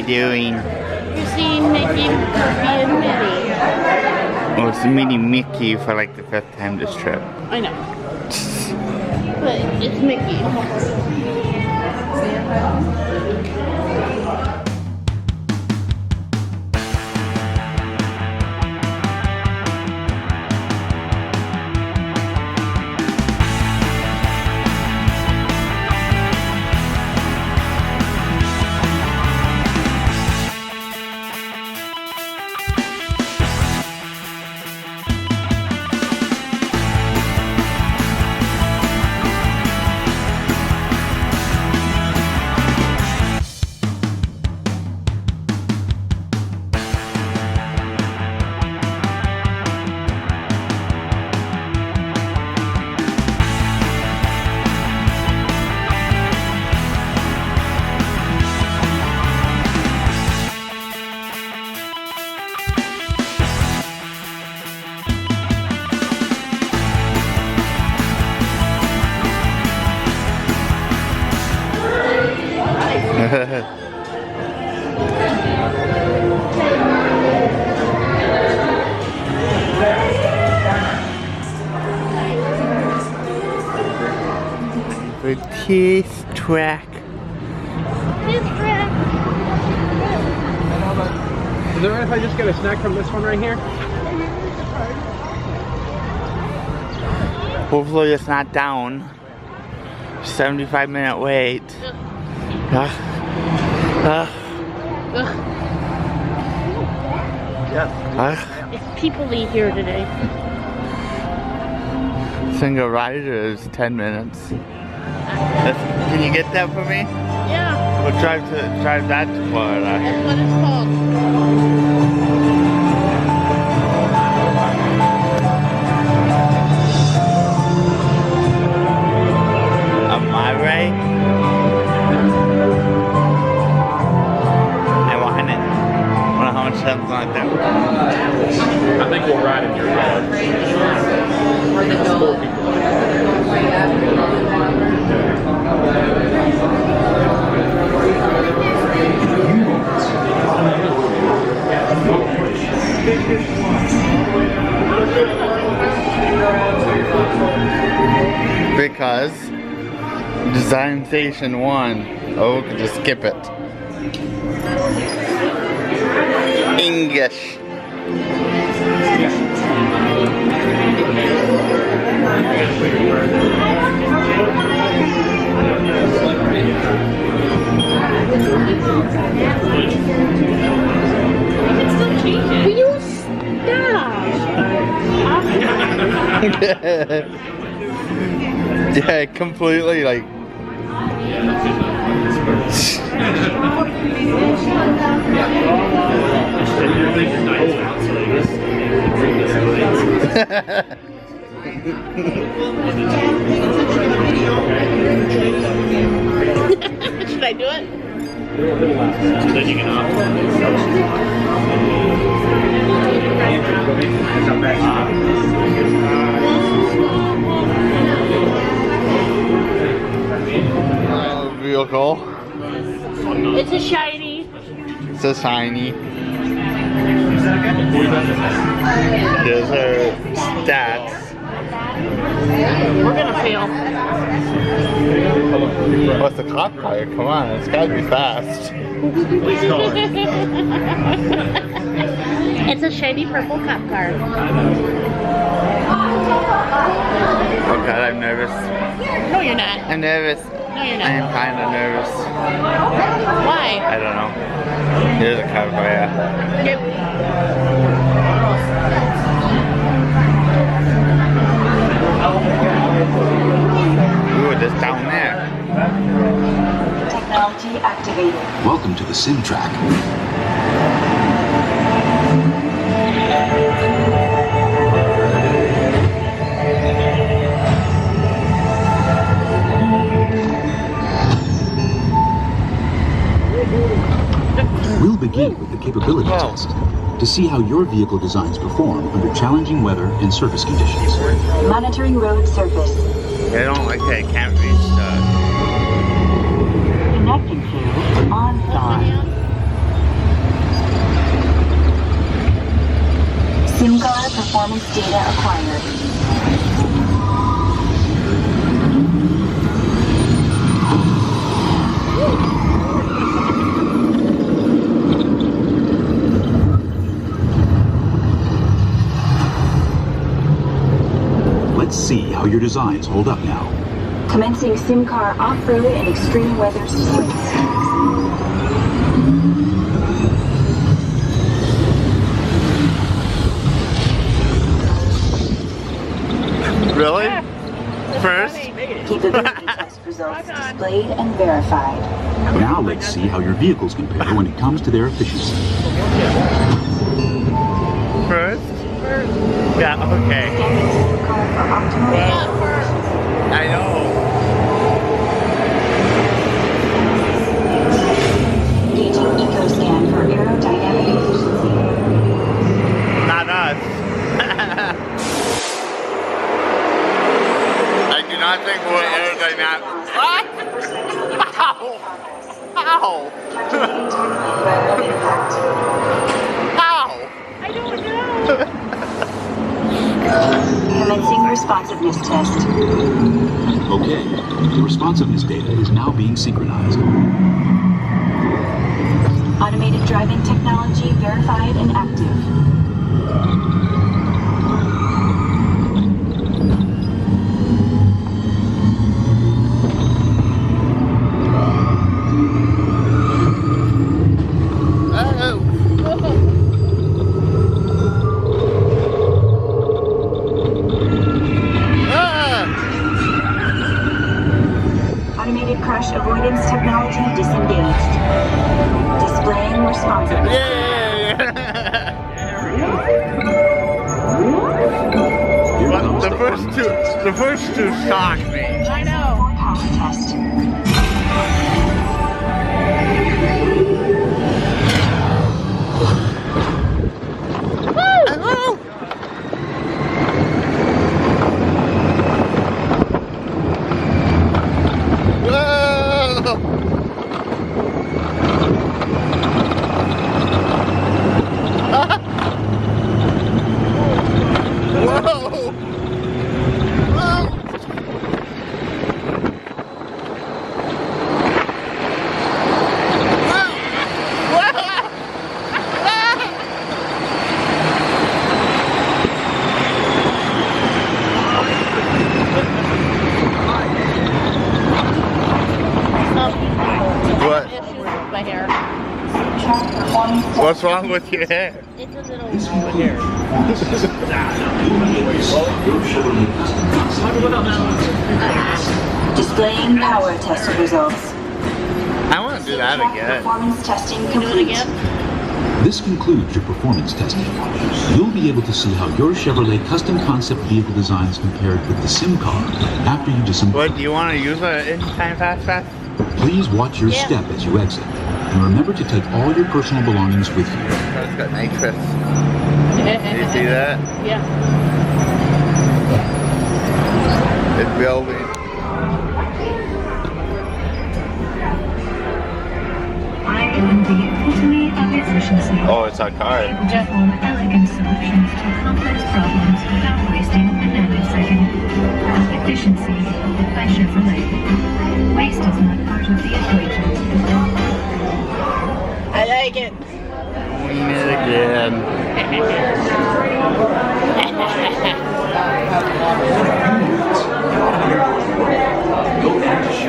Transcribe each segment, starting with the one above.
doing? You're seeing Mickey, Kirby, and Minnie. Well, it's meeting Mickey for like the 5th time this trip. I know. But it's Mickey. The teeth track. Is it right if I just get a snack from this one right here? Hopefully it's not down. 75-minute wait. It's people-y here today. Single rider is 10 minutes. Can you get that for me? Yeah. We'll drive that to Florida. That's what it's called. Am I right? I want it. I wonder how much that's gonna do. I think we'll ride in your car. Because Design Station 1. Oh, we could just skip it. English. Will you stop? Yeah, completely like. Should I do it? Then you can Vehicle. It's a shiny. It's a shiny. There's her stats. We're gonna fail. What's the cop car? Come on, it's gotta be fast. It's a shiny purple cop car. Oh god, I'm nervous. No, you're not. I'm nervous. No, you're I not. am kind of nervous. Why? I don't know. There's a cop car, yeah. Yep. Ooh, just down there. Technology activated. Welcome to the sim track. We'll begin with the capability test to see how your vehicle designs perform under challenging weather and surface conditions. Monitoring road surface. They don't like that. It can't reach the... Connecting to OnStar. SIM card performance data acquired. Let's see how your designs hold up now. Commencing SIM car off-road and extreme weather sequence. Really? First? Capability test results displayed and verified. Now let's see how your vehicles compare when it comes to their efficiency. First? Yeah, okay. Scanning SIM car for optimal. I know. Engaging eco-scan for aerodynamic efficiency. Not us. I do not think we're aerodynamic. What? How? How? How? I don't know. Commencing responsiveness test. Okay, the responsiveness data is now being synchronized. Automated driving technology verified and active. Automated crash avoidance technology disengaged. Displaying responsiveness. But the first two shocked me. I know. Power test. What's wrong with your hair? It's a little Displaying power test results. I want to do that again. Performance testing Do it complete. again. This concludes your performance testing. You'll be able to see how your Chevrolet custom concept vehicle designs compared with the SIM car after you disassemble. What, do you want to use it in time fast? Please watch your step as you exit. And remember to take all your personal belongings with you. It's got nitrous. Do you see that? Yeah. It's building. Oh, it's our car. Perform elegant solutions to complex problems without wasting a nanosecond. Efficiency by Chevrolet. Waste is not part of the equation. I like it. Doing it again.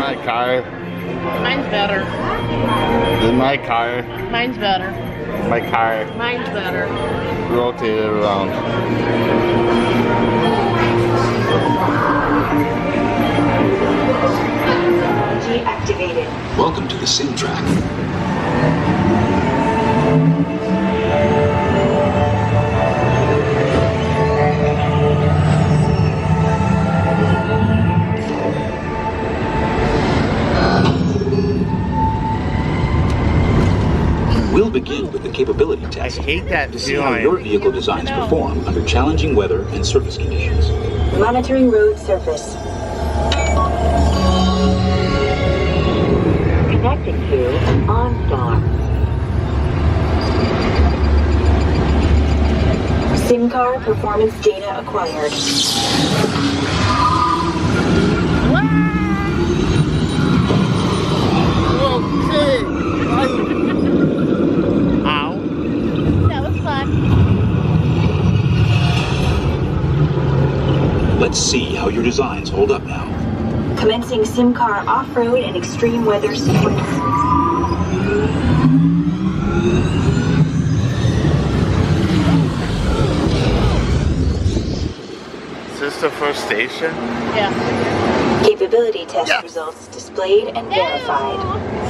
My car. Mine's better. This is my car. Mine's better. My car. Mine's better. Rotate it around. Technology activated. Welcome to the sim track. We'll begin with the capability I test hate that to see how your feeling. vehicle designs perform under challenging weather and surface conditions. Monitoring road surface. Connecting to OnStar. SIM card performance data acquired. Ow. That was fun. Let's see how your designs hold up now. Commencing sim car off-road and extreme weather sequence. Is this the first station? Yeah. Capability test Yeah. results displayed and verified.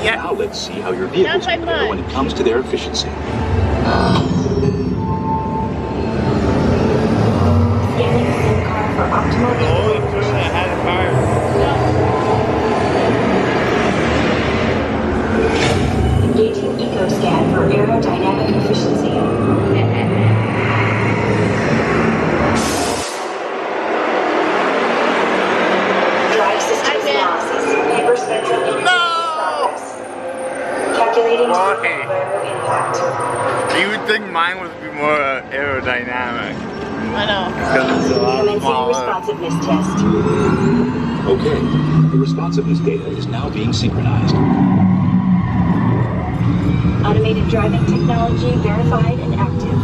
Now let's see how your vehicles Not by compare when it comes to their efficiency. Scanning sim car for optimal Oh, you threw it ahead of fire. engaging eco-scan for aerodynamic efficiency. Drive systems analysis. Hyperspectral progress. Calculating Why? total impact. You would think mine would be more aerodynamic I know. because it's a lot Commencing smaller. responsiveness test. Okay, the responsiveness data is now being synchronized. Automated driving technology verified and active.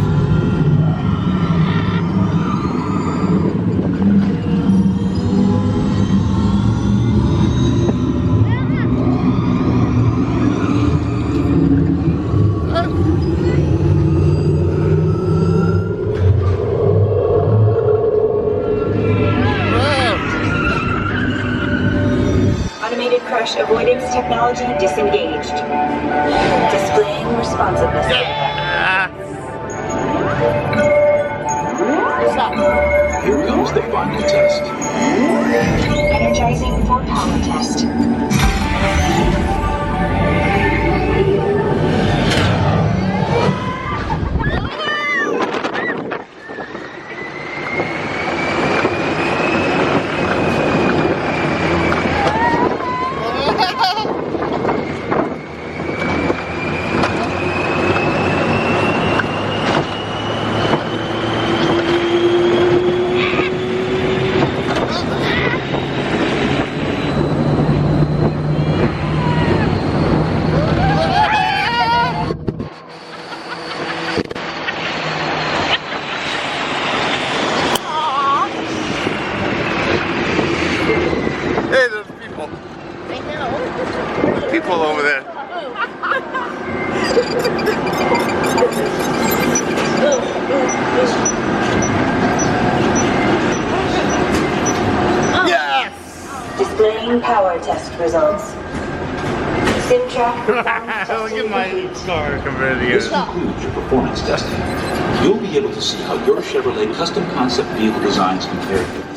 Automated crash avoidance technology disengaged. Displaying responsiveness. Ah, Stop. Here comes the final test. Energizing for power test. hey, there's people. I know. People over there. Yes! Displaying power test results. SimTrack performance Look testing at my complete. car compared to This yours. concludes your performance testing. You'll be able to see how your Chevrolet custom concept vehicle designs compare to the